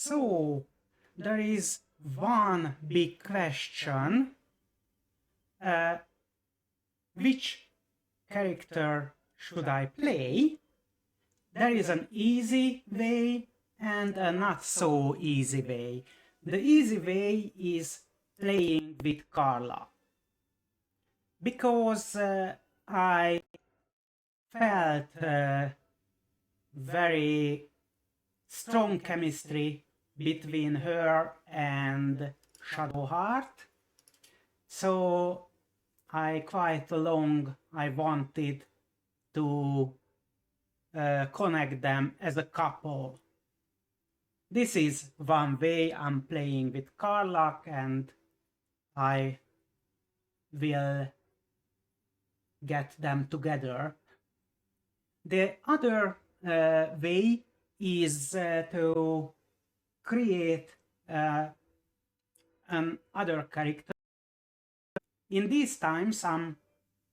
So, there is one big question. Which character should I play? There is an easy way and a not so easy way. The easy way is playing with Carla. Because I felt very strong chemistry between her and Shadowheart. So I wanted to connect them as a couple. This is one way I'm playing with Karlach, and I will get them together. The other way is to create another character. In these times, I'm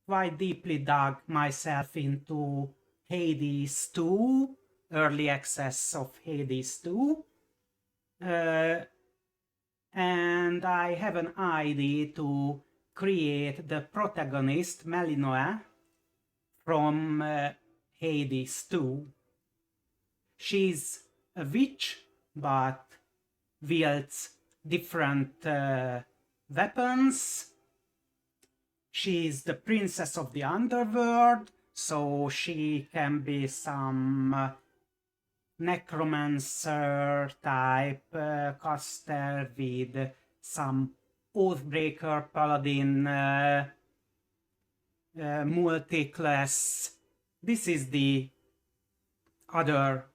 quite deeply dug myself into Hades 2, early access of Hades 2. And I have an idea to create the protagonist, Melinoe, from Hades 2. She's a witch, but wields different weapons. She's the princess of the underworld, so she can be some necromancer type caster with some Oathbreaker paladin multi-class. This is the other.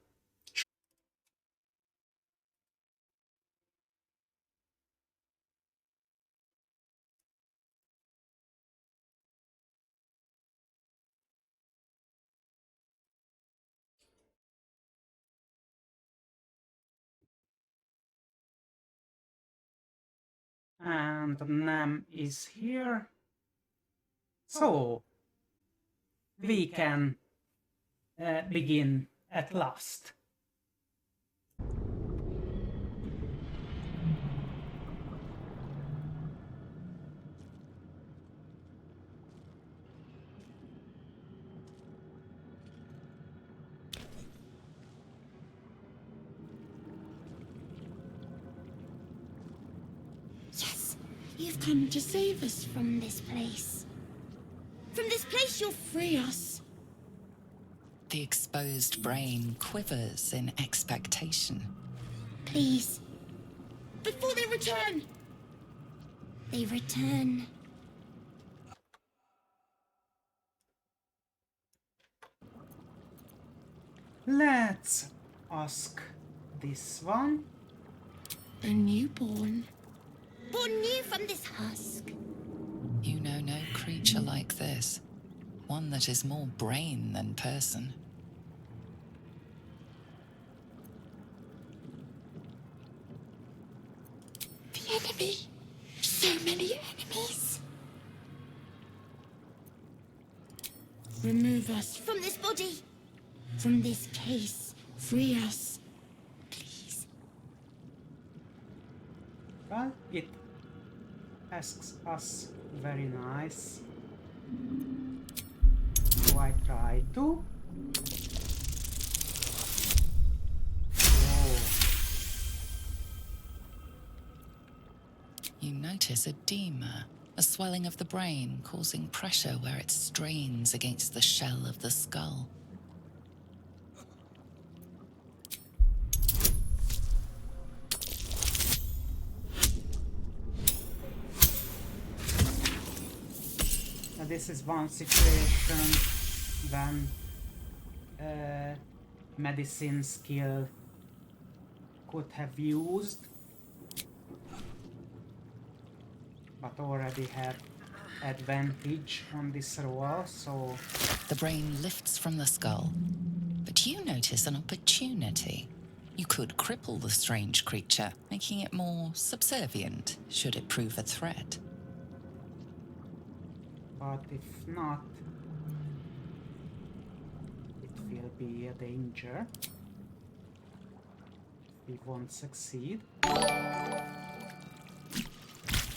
And Nam is here. So we can begin at last. Yes, you've come to save us from this place. From this place, you'll free us. The exposed brain quivers in expectation. Please. Before they return. They return. Let's ask this one. A newborn. Born new from this husk. You know no creature like this. One that is more brain than person. The enemy. So many enemies. Remove us from this body. From this case. Free us. Please. Well, it asks us very nice. So I try to. Oh. You notice edema, a swelling of the brain causing pressure where it strains against the shell of the skull. This is one situation when medicine skill could have used, but already had advantage on this roll, so... The brain lifts from the skull, but you notice an opportunity. You could cripple the strange creature, making it more subservient, should it prove a threat. But if not, it will be a danger. we won't succeed.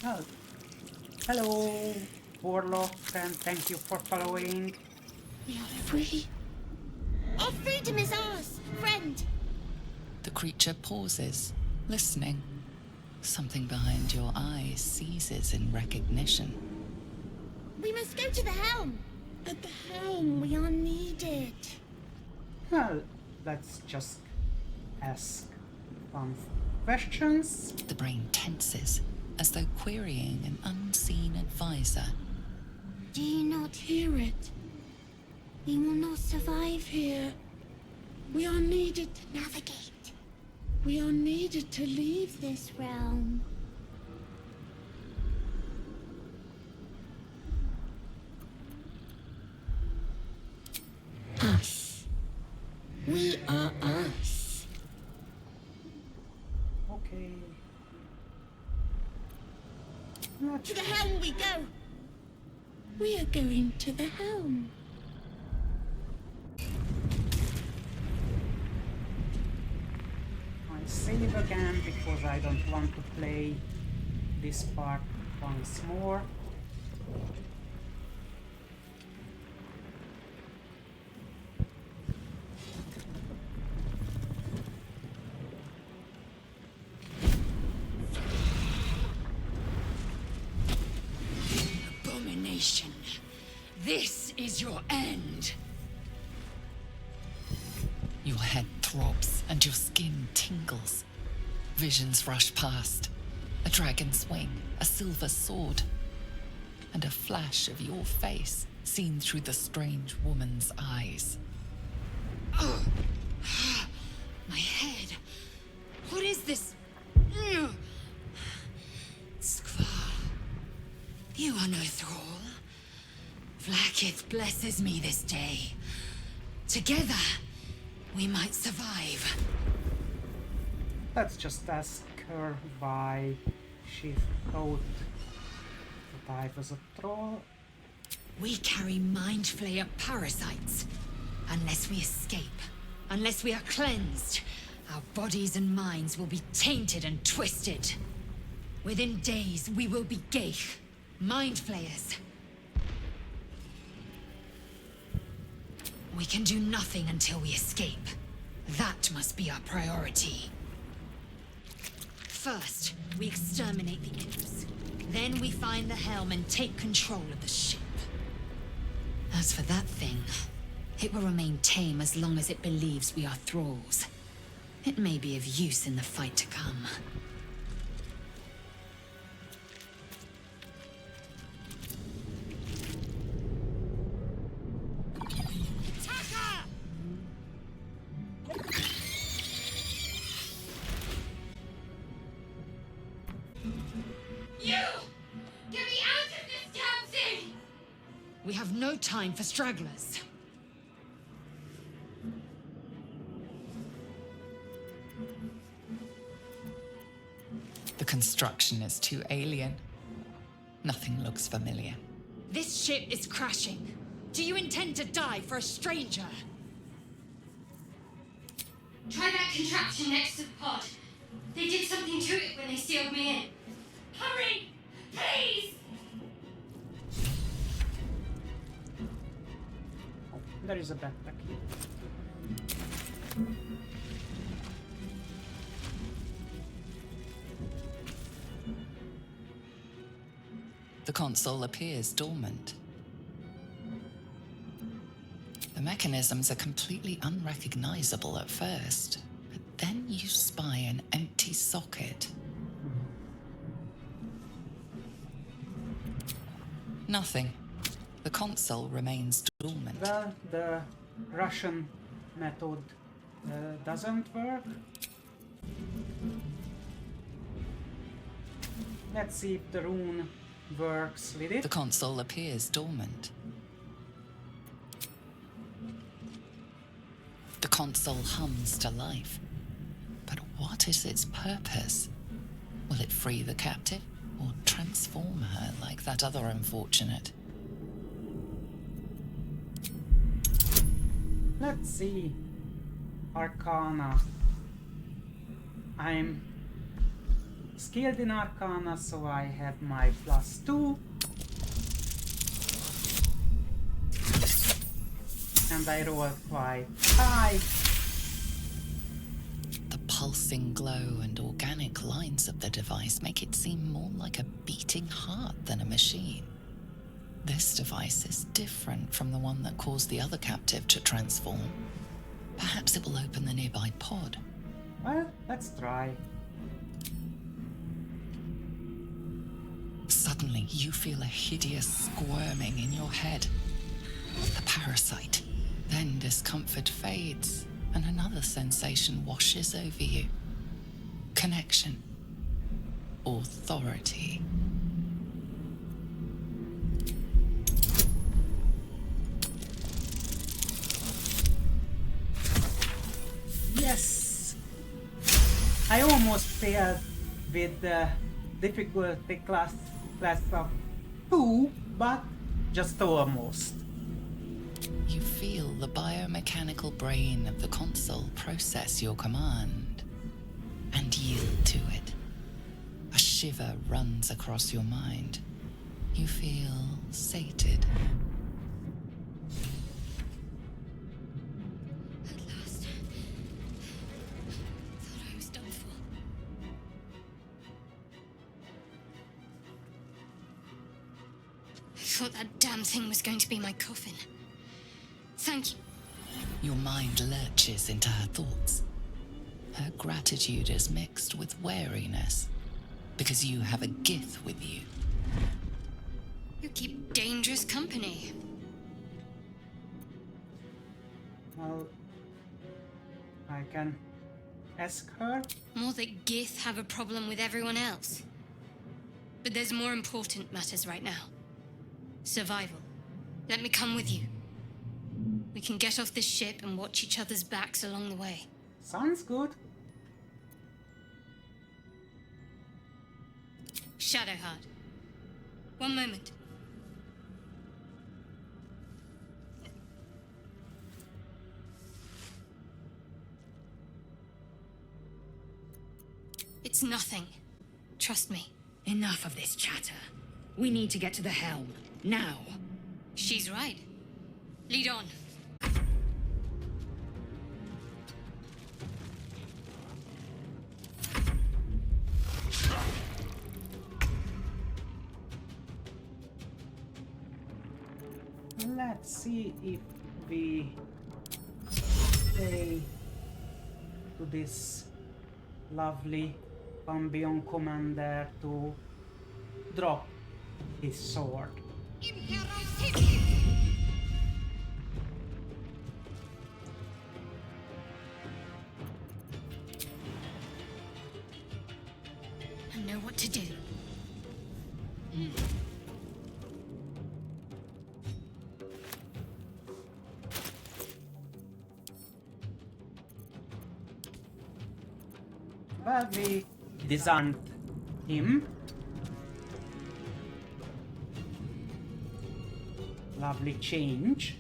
Oh. Hello, Warlock, and thank you for following. We are free. Our freedom is ours, friend. The creature pauses, listening. Something behind your eyes seizes in recognition. We must go to the helm. At the helm, we are needed. Well, let's just ask some questions. The brain tenses, as though querying an unseen advisor. Do you not hear it? We will not survive here. We are needed to navigate. We are needed to leave this realm. Us. We are us. Okay. To the helm we go. We are going to the helm. I save again because I don't want to play this part once more. Abomination. This is your end. Your head throbs and your skin tingles. Visions rush past. A dragon's wing, a silver sword, and a flash of your face seen through the strange woman's eyes. My head. What is this? Skvar. You are no thrall. Vlaakith blesses me this day. Together, we might survive. Let's just ask her why she thought that I was a troll. We carry mind flayer parasites. Unless we escape, unless we are cleansed, our bodies and minds will be tainted and twisted. Within days, we will be Geich, mind flayers. We can do nothing until we escape. That must be our priority. First, we exterminate the imps. Then we find the helm and take control of the ship. As for that thing, it will remain tame as long as it believes we are thralls. It may be of use in the fight to come. We have no time for stragglers. The construction is too alien. Nothing looks familiar. This ship is crashing. Do you intend to die for a stranger? Try that contraption next to the pod. They did something to it when they sealed me in. Hurry! Please! Oh, there is a backpack here. The console appears dormant. The mechanisms are completely unrecognizable at first, but then you spy an empty socket. Nothing. The console remains dormant. Well, the Russian method doesn't work. Let's see if the rune works with it. The console appears dormant. The console hums to life. But what is its purpose? Will it free the captive or transform her like that other unfortunate? Let's see. Arcana. I'm skilled in Arcana, so I have my +2. And I rolled quite high. The pulsing glow and organic lines of the device make it seem more like a beating heart than a machine. This device is different from the one that caused the other captive to transform. Perhaps it will open the nearby pod. Well, let's try. Suddenly, you feel a hideous squirming in your head. The parasite. Then discomfort fades, and another sensation washes over you. Connection. Authority. Yes! I almost failed with the difficulty class of 2, but just almost. You feel the biomechanical brain of the console process your command and yield to it. A shiver runs across your mind. You feel sated. At last. Thought I was done for. I thought that damn thing was going to be my coffin. Thank you. Your mind lurches into her thoughts. Her gratitude is mixed with wariness, because you have a Gith with you. You keep dangerous company. Well, I can ask her. More that Gith have a problem with everyone else. But there's more important matters right now. Survival. Let me come with you. We can get off this ship and watch each other's backs along the way. Sounds good. Shadowheart. One moment. It's nothing. Trust me. Enough of this chatter. We need to get to the helm. Now. She's right. Lead on. Let's see if we say to this lovely Bambion commander to drop his sword. I know what to do. Well, we disarmed him. Lovely change.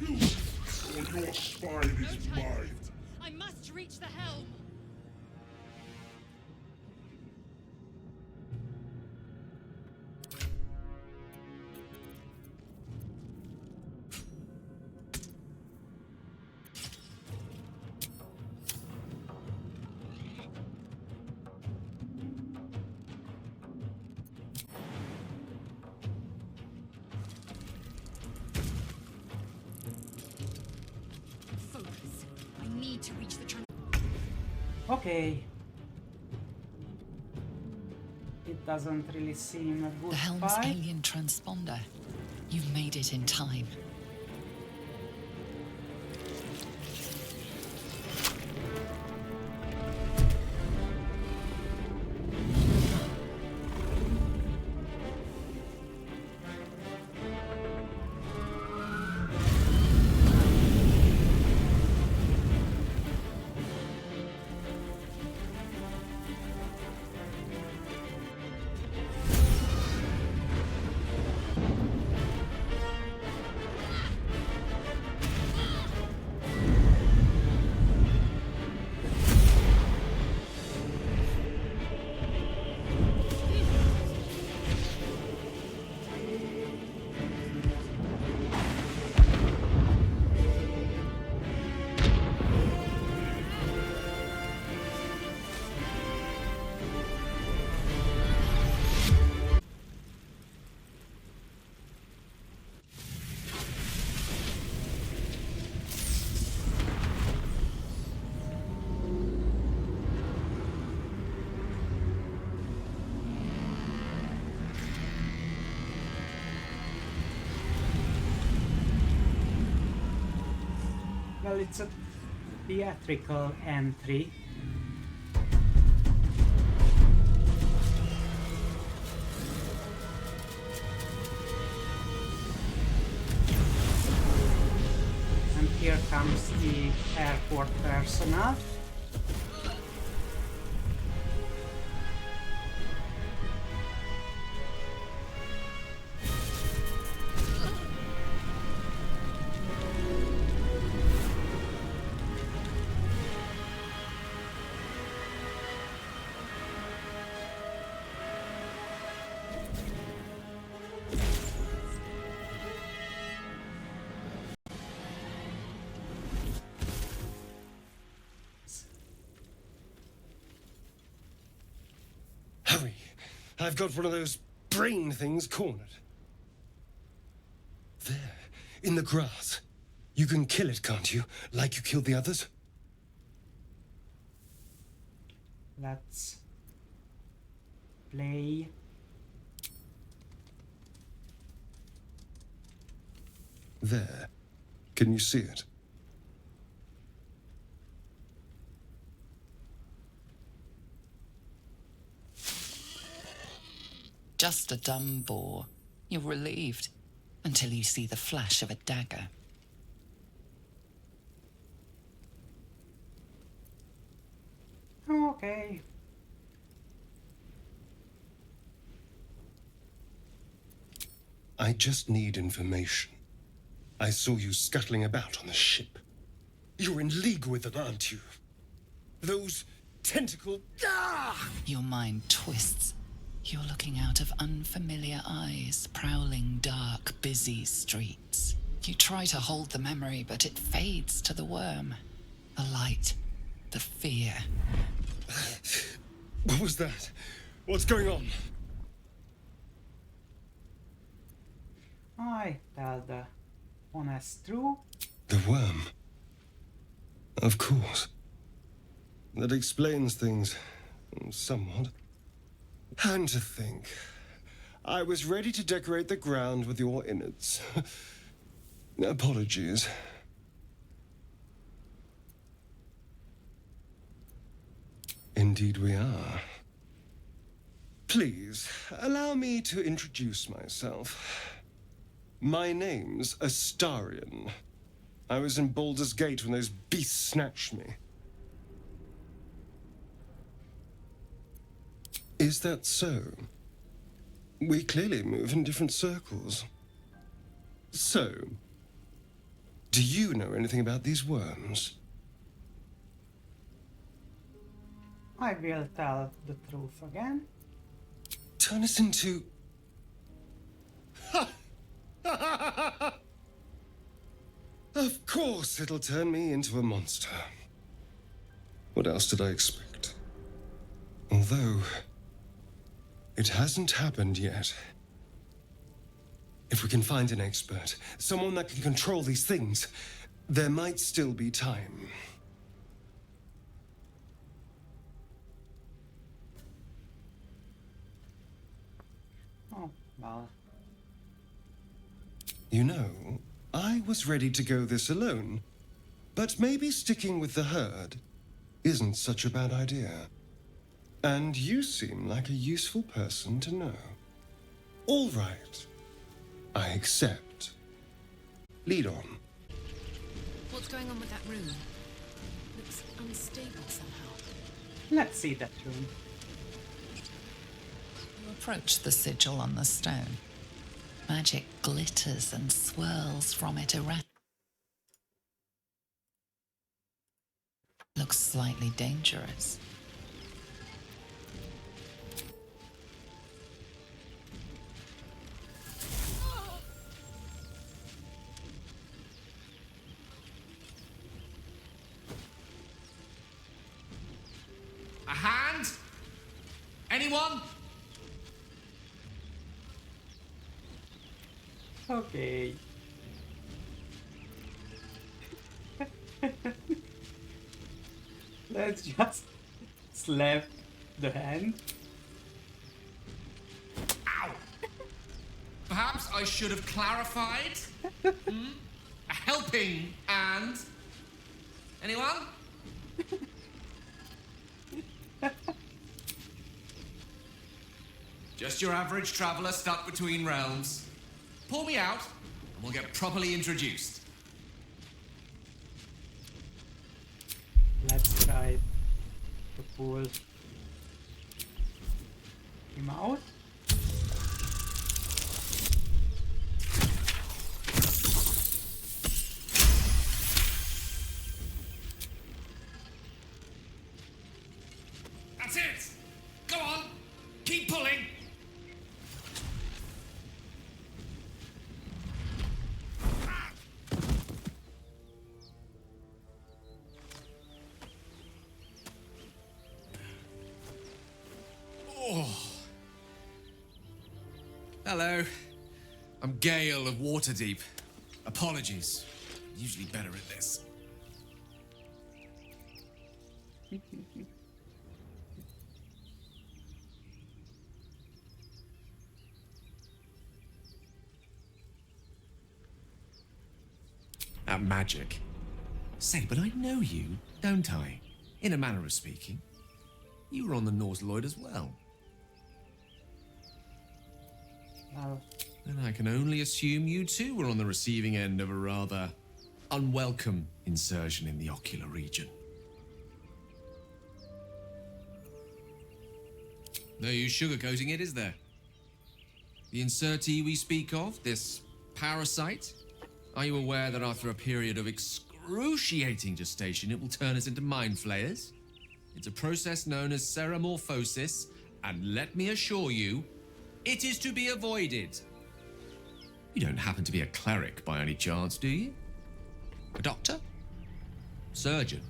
Or your spine is mine. I must reach the helm. Focus. I need to reach the Okay. It doesn't really seem a good The helm's fight. alien transponder. You've made it in time. Well, it's a theatrical entry. And here comes the airport personnel. Hurry! I've got one of those brain things cornered. There, in the grass. You can kill it, can't you? Like you killed the others? Let's play. There. Can you see it? Just a dumb boar. You're relieved until you see the flash of a dagger. Okay. I just need information. I saw you scuttling about on the ship. You're in league with them, aren't you? Those tentacle... Ah! Your mind twists. You're looking out of unfamiliar eyes, prowling dark, busy streets. You try to hold the memory, but it fades to the worm. The light, the fear. What was that? What's going on? I tell the honest truth. The worm. Of course. That explains things somewhat. And to think, I was ready to decorate the ground with your innards. Apologies. Indeed we are. Please, allow me to introduce myself. My name's Astarion. I was in Baldur's Gate when those beasts snatched me. Is that so? We clearly move in different circles. So, do you know anything about these worms? I will tell the truth again. Turn us into... Of course it'll turn me into a monster. What else did I expect? Although... it hasn't happened yet. If we can find an expert, someone that can control these things, there might still be time. Oh, well. You know, I was ready to go this alone, but maybe sticking with the herd isn't such a bad idea. And you seem like a useful person to know. All right. I accept. Lead on. What's going on with that room? Looks unstable somehow. Let's see that room. You approach the sigil on the stone. Magic glitters and swirls from it erratically. Looks slightly dangerous. A hand? Anyone? Okay. Let's just slap the hand. Ow! Perhaps I should have clarified. A helping hand. Anyone? Just your average traveler stuck between realms. Pull me out, and we'll get properly introduced. Let's try to pull him out. That's it! Go on! Keep pulling! Oh. Hello. I'm Gale of Waterdeep. Apologies. I'm usually better at this. At magic. Say, but I know you, don't I? In a manner of speaking. You were on the Norse Lloyd as well. Well, Then I can only assume you too were on the receiving end of a rather unwelcome insertion in the ocular region. No use sugarcoating it, is there? The insertee we speak of, this parasite, are you aware that after a period of excruciating gestation, it will turn us into mind flayers? It's a process known as ceramorphosis, and let me assure you, it is to be avoided. You don't happen to be a cleric by any chance, do you? A doctor? Surgeon?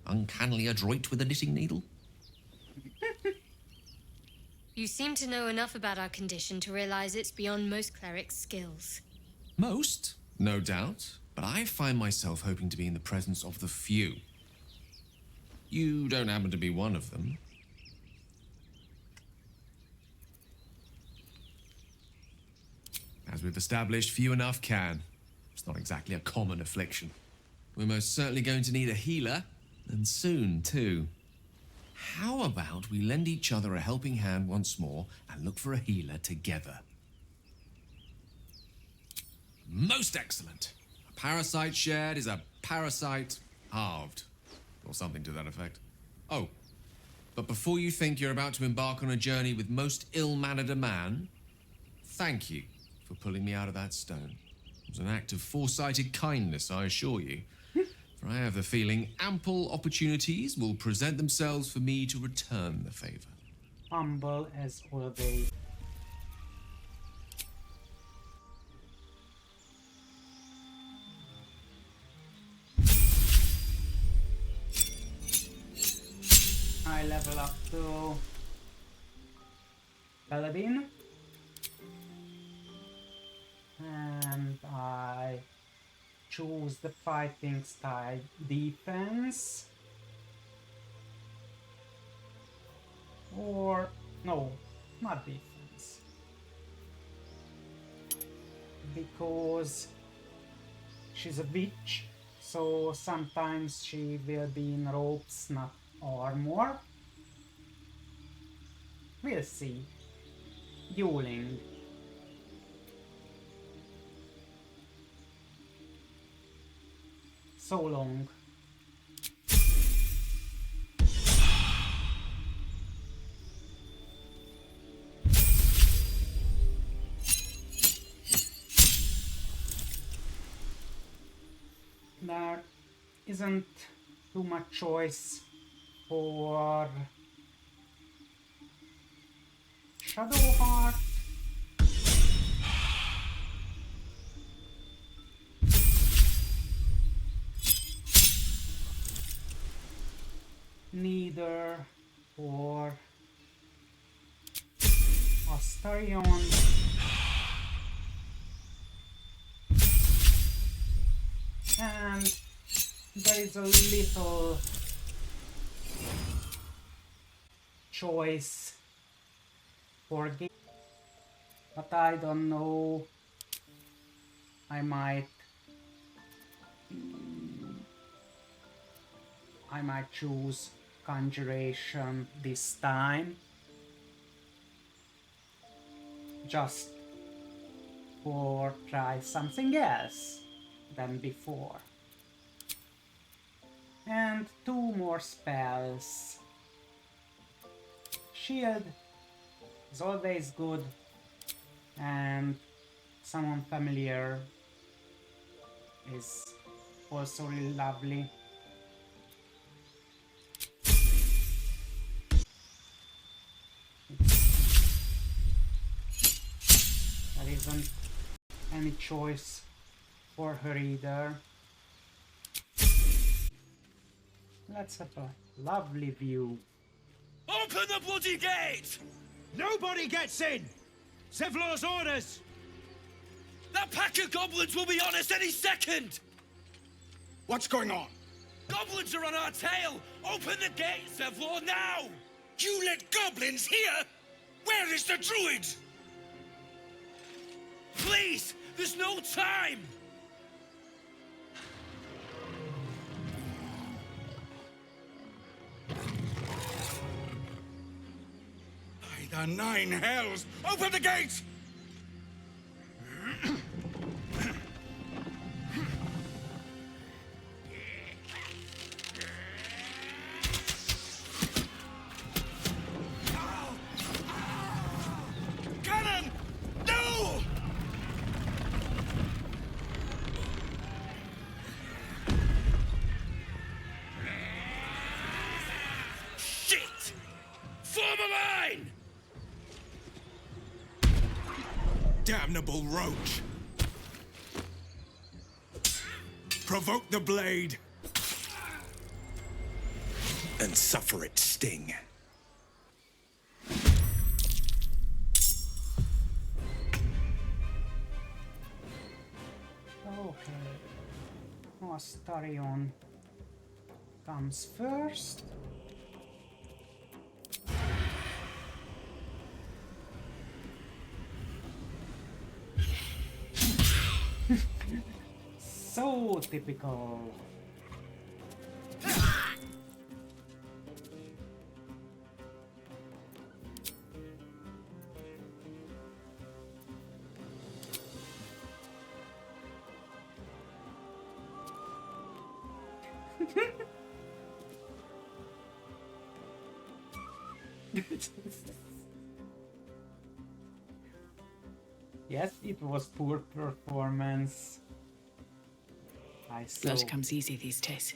Uncannily adroit with a knitting needle? You seem to know enough about our condition to realize it's beyond most clerics' skills. Most, no doubt, but I find myself hoping to be in the presence of the few. You don't happen to be one of them. As we've established, few enough can. It's not exactly a common affliction. We're most certainly going to need a healer, and soon, too. How about we lend each other a helping hand once more and look for a healer together? Most excellent. A parasite shared is a parasite halved. Or something to that effect. Oh, but before you think you're about to embark on a journey with most ill-mannered a man, thank you for pulling me out of that stone. It was an act of foresighted kindness, I assure you. For I have the feeling ample opportunities will present themselves for me to return the favor. humble as always. I level up to Paladin. And I choose the fighting style defense. Or no, not defense. Because she's a witch, so sometimes she will be in ropes, not armor. We'll see. Dueling. So long. There isn't too much choice for Shadowheart. Neither for Astarion. And there is a little choice for game, but I don't know. I might I might choose Conjuration this time. Just for try something else than before. And 2 more spells. Shield is always good, and Summon Familiar is also really lovely. There isn't any choice for her either. Let's have a lovely view. Open the bloody gate! Nobody gets in! Zevlor's orders! That pack of goblins will be on us any second! What's going on? Goblins are on our tail! Open the gate, Zevlor, now! You let goblins here? Where is the druid? Please! There's no time! By the 9 hells! Open the gate! Cannon! No! Shit! Form a line! Damnable roach! Provoke the blade! And suffer its sting. Okay. Astarion comes first. So typical. Yes, it was poor performance. I saw. Blood comes easy these days.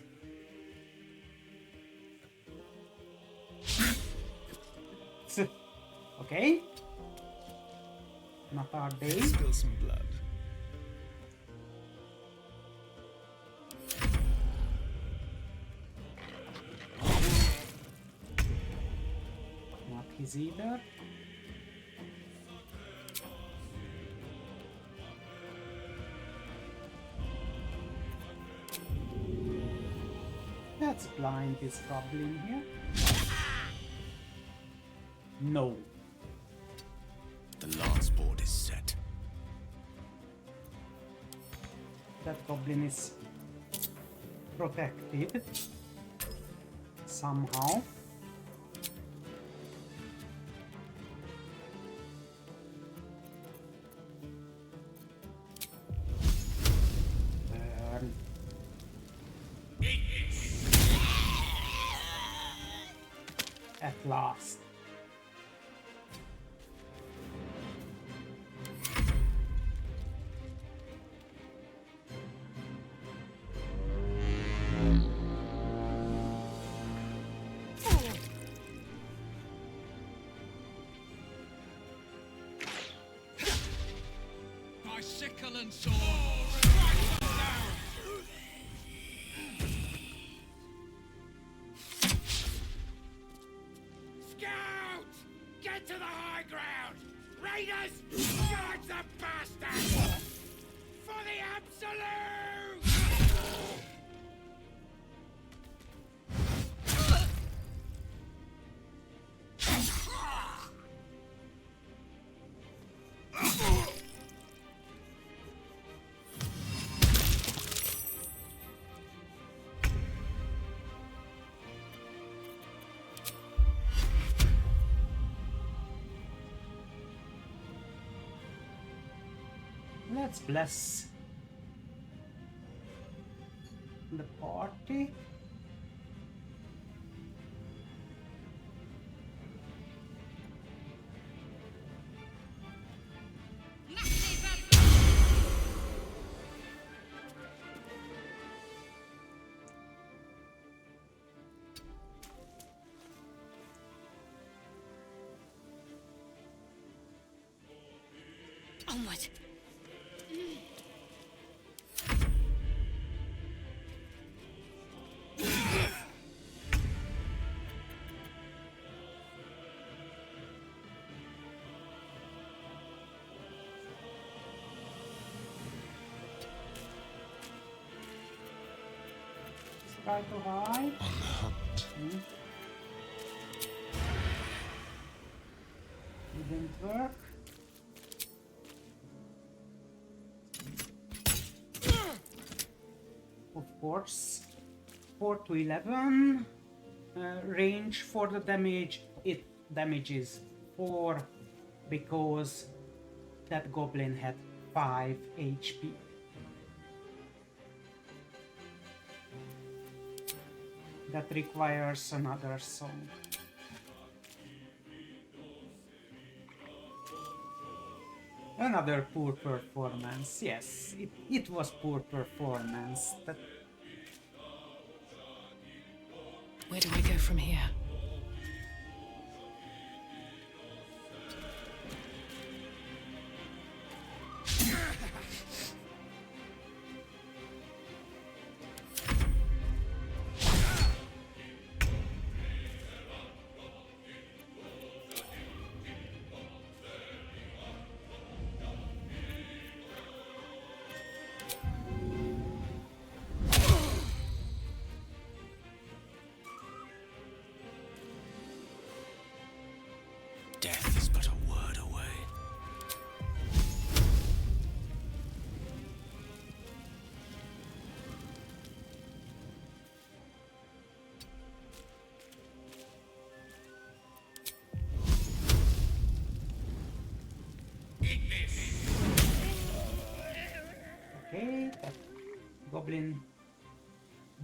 Okay. Not our day. Spill some blood. Not his either. That's blind is probably in here. No. The last board is set. That goblin is protected somehow. Burn. At last. My sickle and sword! Scout! Get to the high ground! Raiders! Charge the bastards! For the absolute! Let's bless the party. Onward. Try to hide. On the hunt. Didn't work. Of course. 4 to 11. Range for the damage. It damages 4 because that goblin had 5 HP. That requires another song. Another poor performance. Yes, it was poor performance. That Where do I go from here? Death is but a word away. okay, that goblin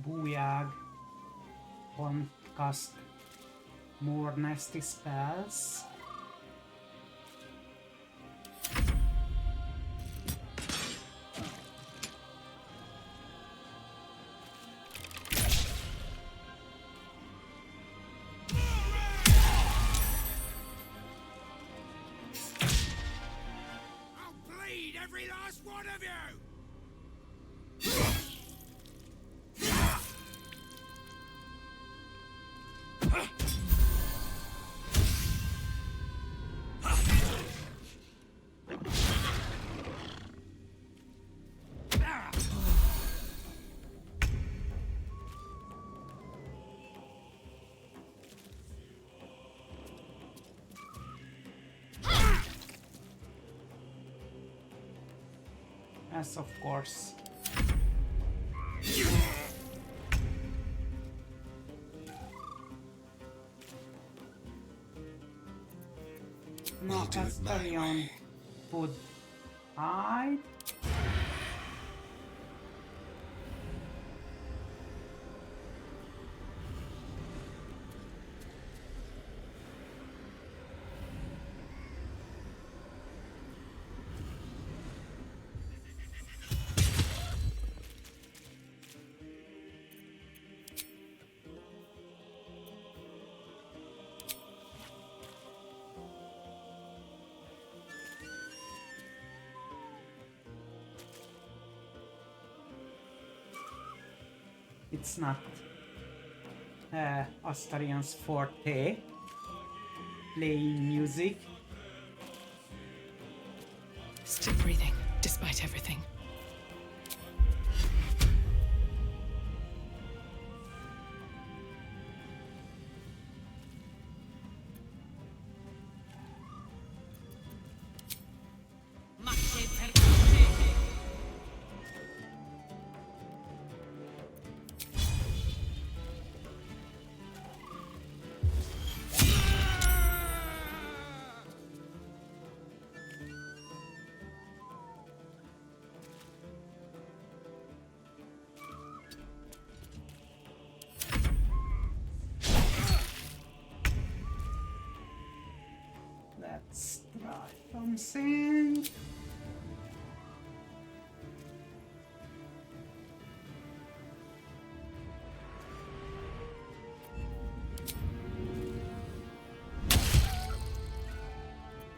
booyag won't cast more nasty spells. I'll bleed every last one of you! Yes, of course. No, We'll do it my Astarion way. would hide. It's not Astarion's forte, playing music. Still breathing, despite everything. something.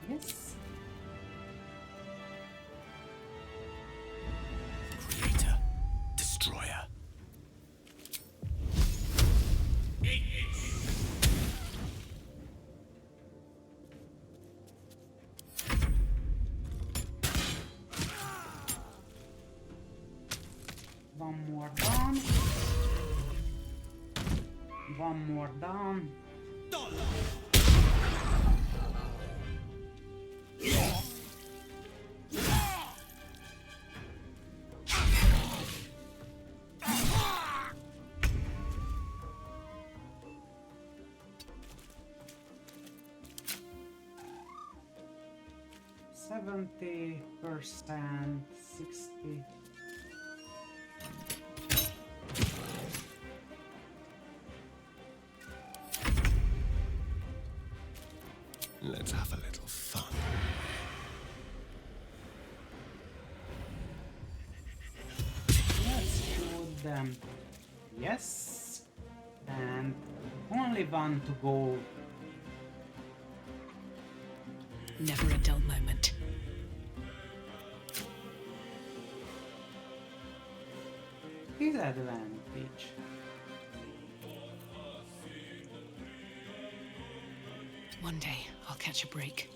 Yes. Creator, destroyer. One more down. One more down. %, 60. Let's have a little fun. Let's shoot them. Yes. And only one to go. Never a dull moment. His advantage. One day, I'll catch a break.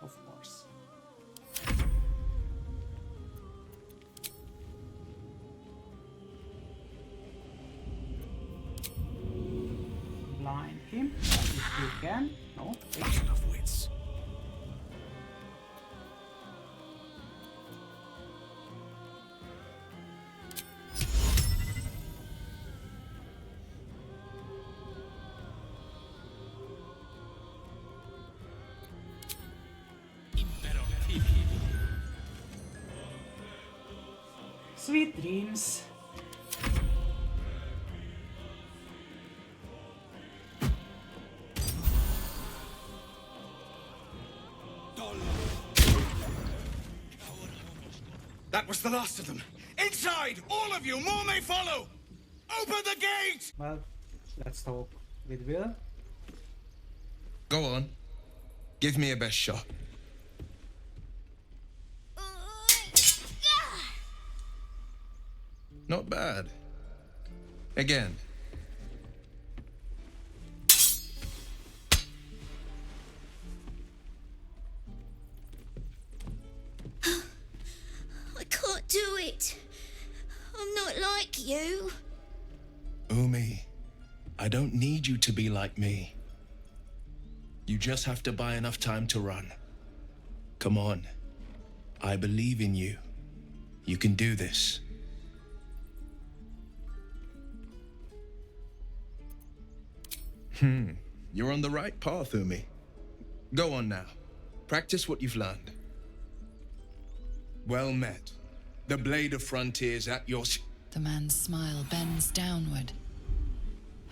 Of course. Blind him if you can. No, wait. Of wits. Sweet dreams. That was the last of them. Inside! All of you! More may follow! Open the gate! Well, let's talk with Will. Go on. Give me a best shot. Not bad. Again. I can't do it. I'm not like you. Umi, I don't need you to be like me. You just have to buy enough time to run. Come on. I believe in you. You can do this. You're on the right path, Umi. Go on now. Practice what you've learned. Well met. The Blade of Frontiers at your... The man's smile bends downward,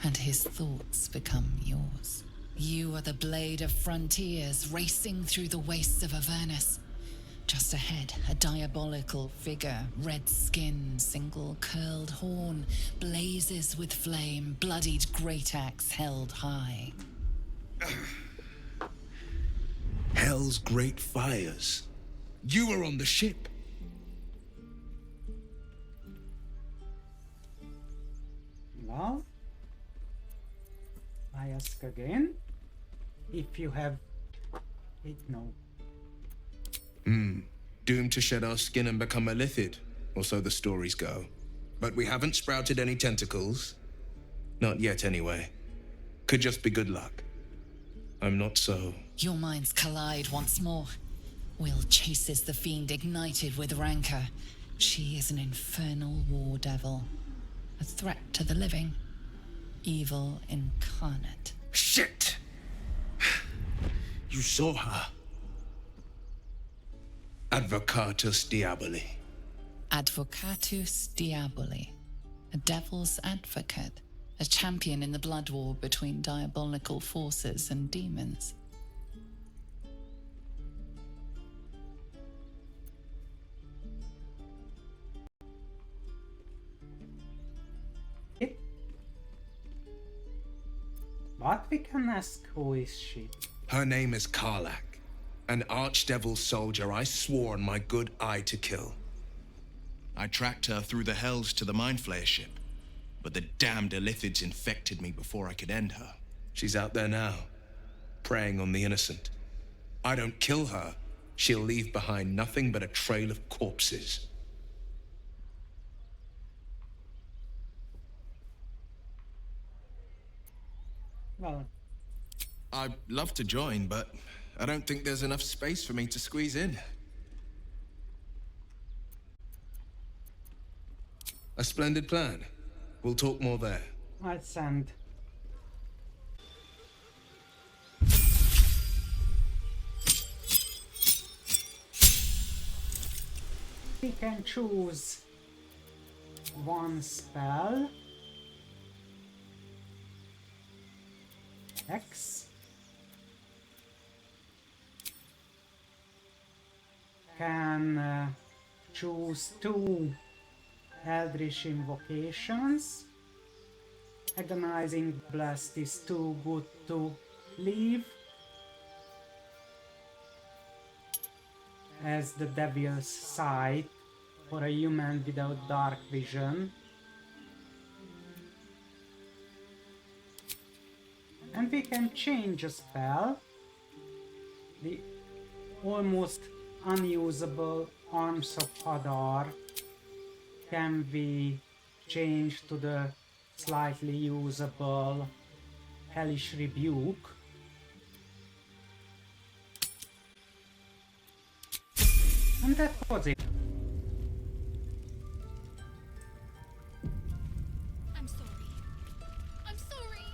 and his thoughts become yours. You are the Blade of Frontiers, racing through the wastes of Avernus. Just ahead, a diabolical figure, red skin, single curled horn, blazes with flame, bloodied great axe held high. Hell's great fires. You were on the ship. Well, I ask again. If you have it, no. Doomed to shed our skin and become a lithid, or so the stories go. But we haven't sprouted any tentacles. Not yet, anyway. Could just be good luck. I'm not so... Your minds collide once more. Will chases the fiend ignited with rancor. She is an infernal war devil. A threat to the living. Evil incarnate. Shit! You saw her. Advocatus Diaboli. Advocatus Diaboli, a devil's advocate, a champion in the blood war between diabolical forces and demons. But we can ask, who is she? Her name is Karlach, an archdevil soldier I swore on my good eye to kill. I tracked her through the hells to the Mind Flayer ship, but the damned Illithids infected me before I could end her. She's out there now, preying on the innocent. I don't kill her, she'll leave behind nothing but a trail of corpses. Well, I'd love to join, but I don't think there's enough space for me to squeeze in. A splendid plan. We'll talk more there. I'll send. We can choose one spell. X. Can choose 2 Eldritch invocations. Agonizing Blast is too good to leave, as the Devil's Sight for a human without dark vision. And we can change a spell. The almost unusable Arms of Hadar can be changed to the slightly usable Hellish Rebuke. And that was it. I'm sorry. I'm sorry.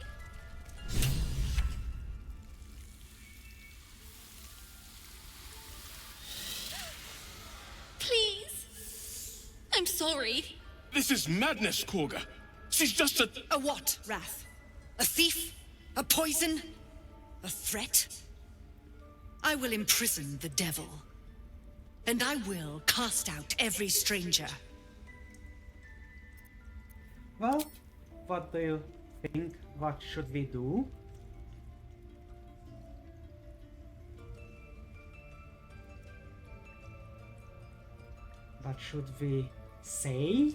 Please. I'm sorry. This is madness, Korga. She's just a... A what, Wrath? A thief? A poison? A threat? I will imprison the devil. And I will cast out every stranger. Well, what do you think? What should we do? What should we say?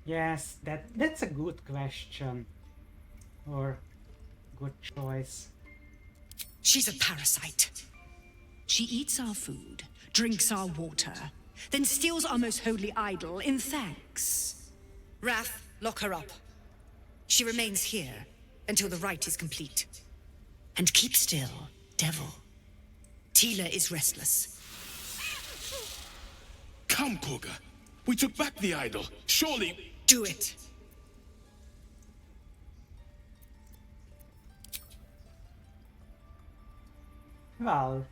Yes, that's a good question. Or good choice. She's a parasite. She eats our food, drinks our water, then steals our most holy idol in thanks. Wrath, lock her up. She remains here until the rite is complete. And keep still, devil. Tila is restless. Come, Korga. We took back the idol. Surely... Do it. Well,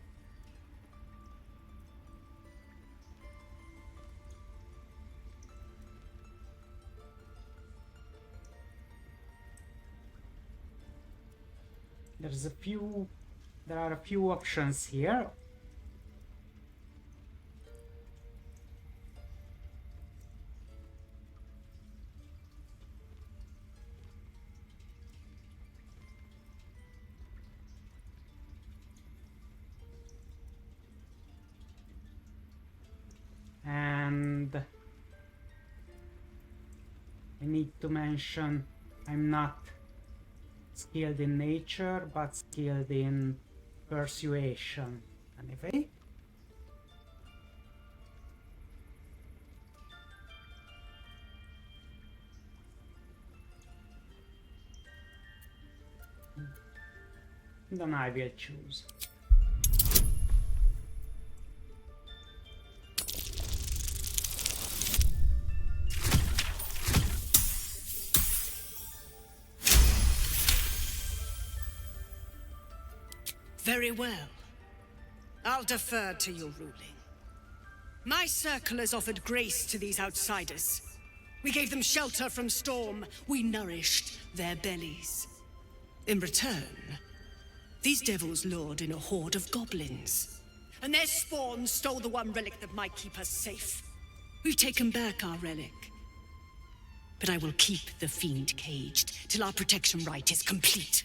there are a few options here. And I need to mention I'm not skilled in nature, but skilled in persuasion. Anyway. Then I will choose. Very well. I'll defer to your ruling. My circle has offered grace to these outsiders. We gave them shelter from storm. We nourished their bellies. In return, these devils lured in a horde of goblins. And their spawn stole the one relic that might keep us safe. We've taken back our relic. But I will keep the fiend caged till our protection rite is complete.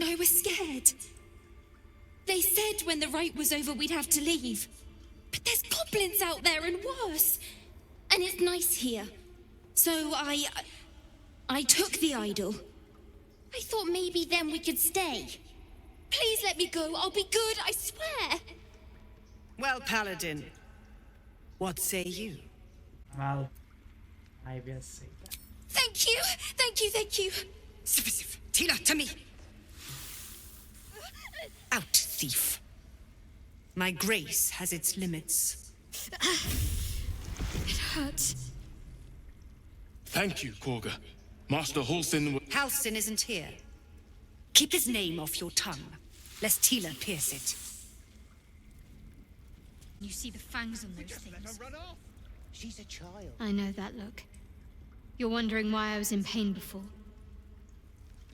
I was scared. They said when the rite was over we'd have to leave. But there's goblins out there and worse. And it's nice here. So I took the idol. I thought maybe then we could stay. Please let me go. I'll be good, I swear. Well, Paladin, what say you? Well, I will say that. Thank you. Thank you, thank you. Sif, Tila, to me. Out, thief. My grace has its limits. It hurts. Thank you, Korga. Master Halsin. Halsin isn't here. Keep his name off your tongue, lest Tila pierce it. You see the fangs on those things? She's a child. I know that look. You're wondering why I was in pain before.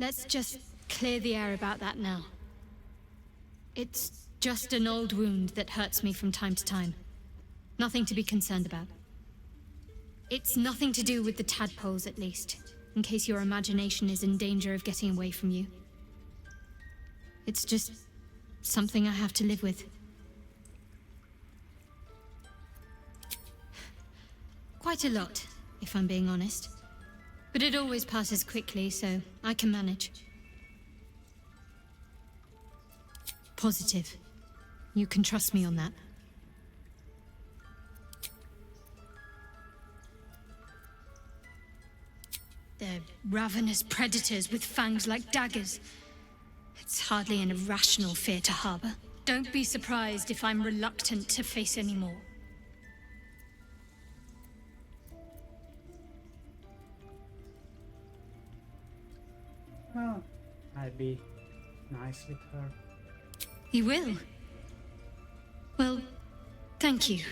Let's just clear the air about that now. It's just an old wound that hurts me from time to time. Nothing to be concerned about. It's nothing to do with the tadpoles, at least, in case your imagination is in danger of getting away from you. It's just something I have to live with. Quite a lot, if I'm being honest. But it always passes quickly, so I can manage. Positive. You can trust me on that. They're ravenous predators with fangs like daggers. It's hardly an irrational fear to harbor. Don't be surprised if I'm reluctant to face any more. Well, I'll be nice with her. You will? Well, thank you.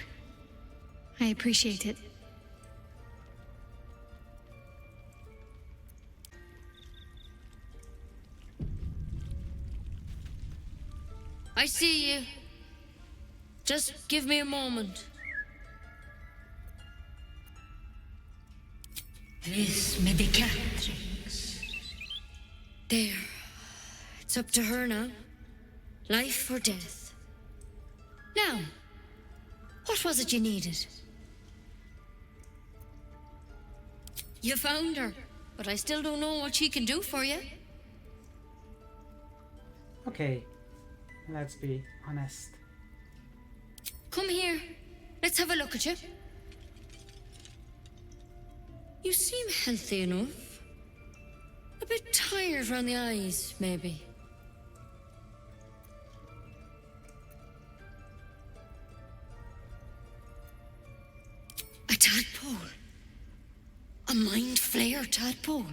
I appreciate it. I see you. Just give me a moment. This may be Catrix. There. It's up to her now. Life or death. Now, what was it you needed? You found her, but I still don't know what she can do for you. Okay, let's be honest. Come here. Let's have a look at you. You seem healthy enough. A bit tired around the eyes, maybe. A tadpole. A mind flayer tadpole.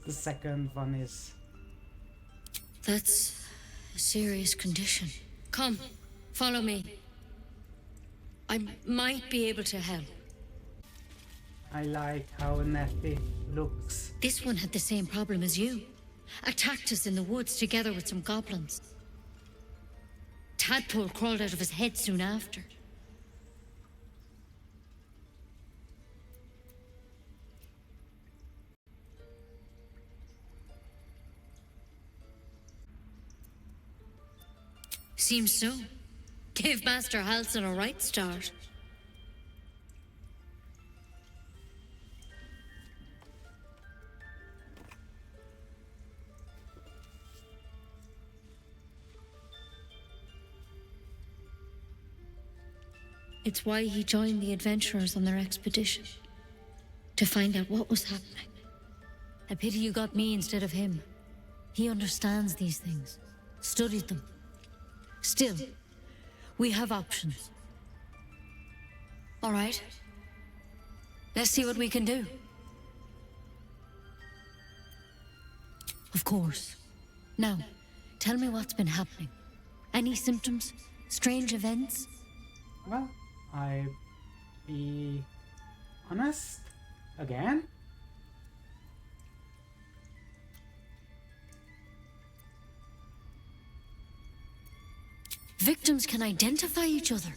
The second one is... That's a serious condition. Come, follow me. I might be able to help. I like how Nettie looks. This one had the same problem as you. Attacked us in the woods together with some goblins. Tadpole crawled out of his head soon after. Seems so. Gave Master Halsin a right start. It's why he joined the adventurers on their expedition. To find out what was happening. A pity you got me instead of him. He understands these things. Studied them. Still, we have options. All right? Let's see what we can do. Of course. Now, tell me what's been happening. Any symptoms? Strange events? Well, I be honest again. Victims can identify each other.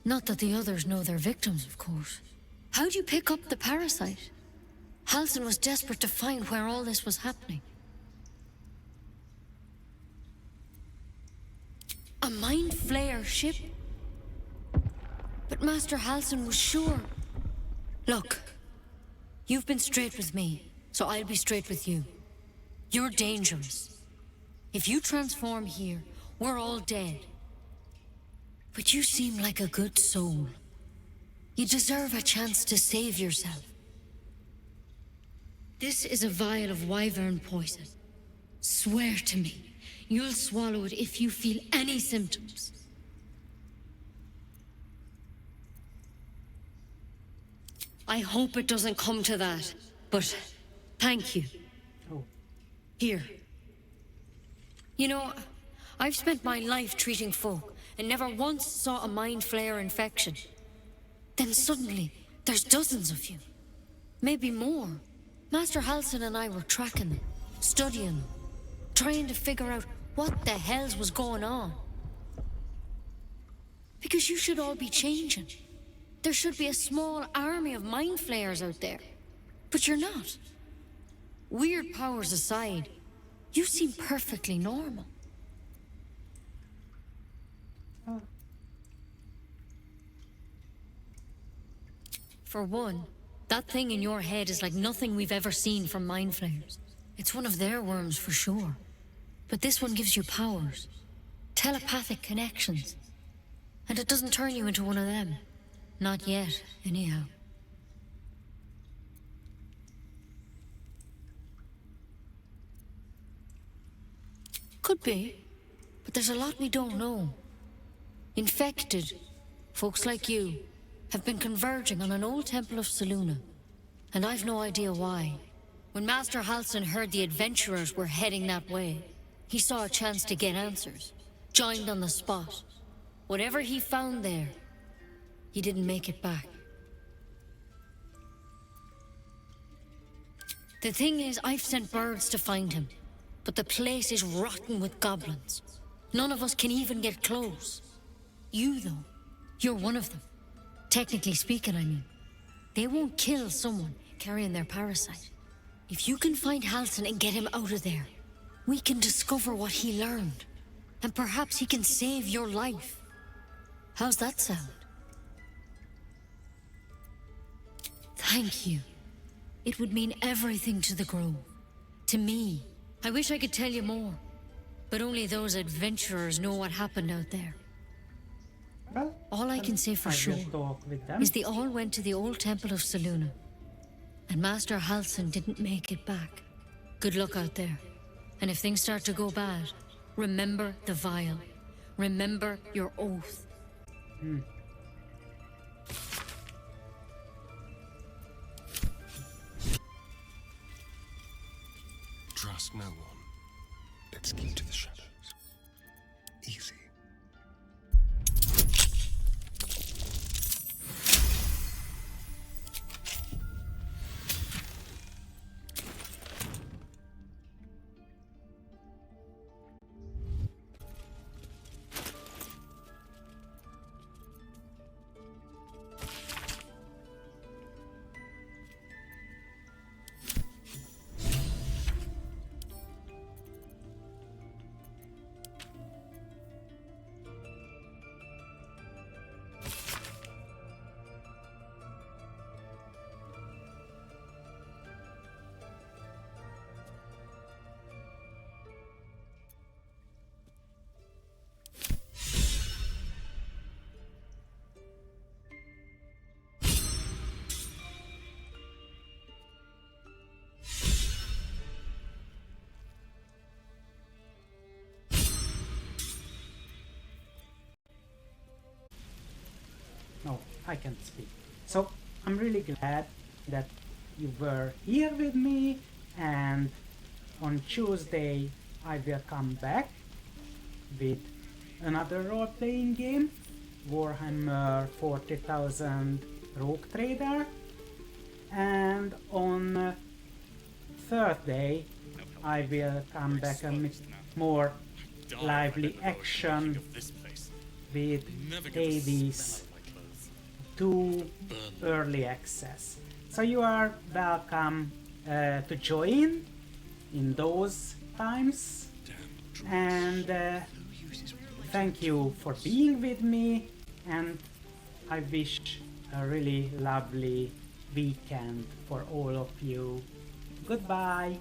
Not that the others know they're victims, of course. How'd you pick up the parasite? Halsin was desperate to find where all this was happening. A Mind Flayer ship? But Master Halsin was sure. Look, you've been straight with me, so I'll be straight with you. You're dangerous. If you transform here, we're all dead. But you seem like a good soul. You deserve a chance to save yourself. This is a vial of wyvern poison. Swear to me, you'll swallow it if you feel any symptoms. I hope it doesn't come to that, but thank you. Oh. Here. You know, I've spent my life treating folk and never once saw a Mind Flayer infection. Then suddenly, there's dozens of you. Maybe more. Master Halsin and I were tracking them, studying them, trying to figure out what the hells was going on. Because you should all be changing. There should be a small army of Mind Flayers out there. But you're not. Weird powers aside, you seem perfectly normal. For one, that thing in your head is like nothing we've ever seen from Mind Flayers. It's one of their worms for sure. But this one gives you powers. Telepathic connections. And it doesn't turn you into one of them. Not yet, anyhow. Could be. But there's a lot we don't know. Infected, folks like you, have been converging on an old temple of Selûne. And I've no idea why. When Master Halsin heard the adventurers were heading that way, he saw a chance to get answers. Joined on the spot. Whatever he found there, he didn't make it back. The thing is, I've sent birds to find him, but the place is rotten with goblins. None of us can even get close. You, though, you're one of them. Technically speaking, I mean. They won't kill someone carrying their parasite. If you can find Halsin and get him out of there, we can discover what he learned. And perhaps he can save your life. How's that sound? Thank you. It would mean everything to the Grove. To me. I wish I could tell you more. But only those adventurers know what happened out there. Well, all I can say for sure is they all went to the old temple of Selûne. And Master Halsin didn't make it back. Good luck out there. And if things start to go bad, remember the vial. Remember your oath. Trust no one. Let's keep to the shadows. Easy. No, I can't speak. So, I'm really glad that you were here with me, and on Tuesday I will come back with another role-playing game, Warhammer 40,000 Rogue Trader, and on Thursday I will come back with more lively action with Hades 2 early access. So you are welcome to join in those times, and thank you for being with me, and I wish a really lovely weekend for all of you. Goodbye.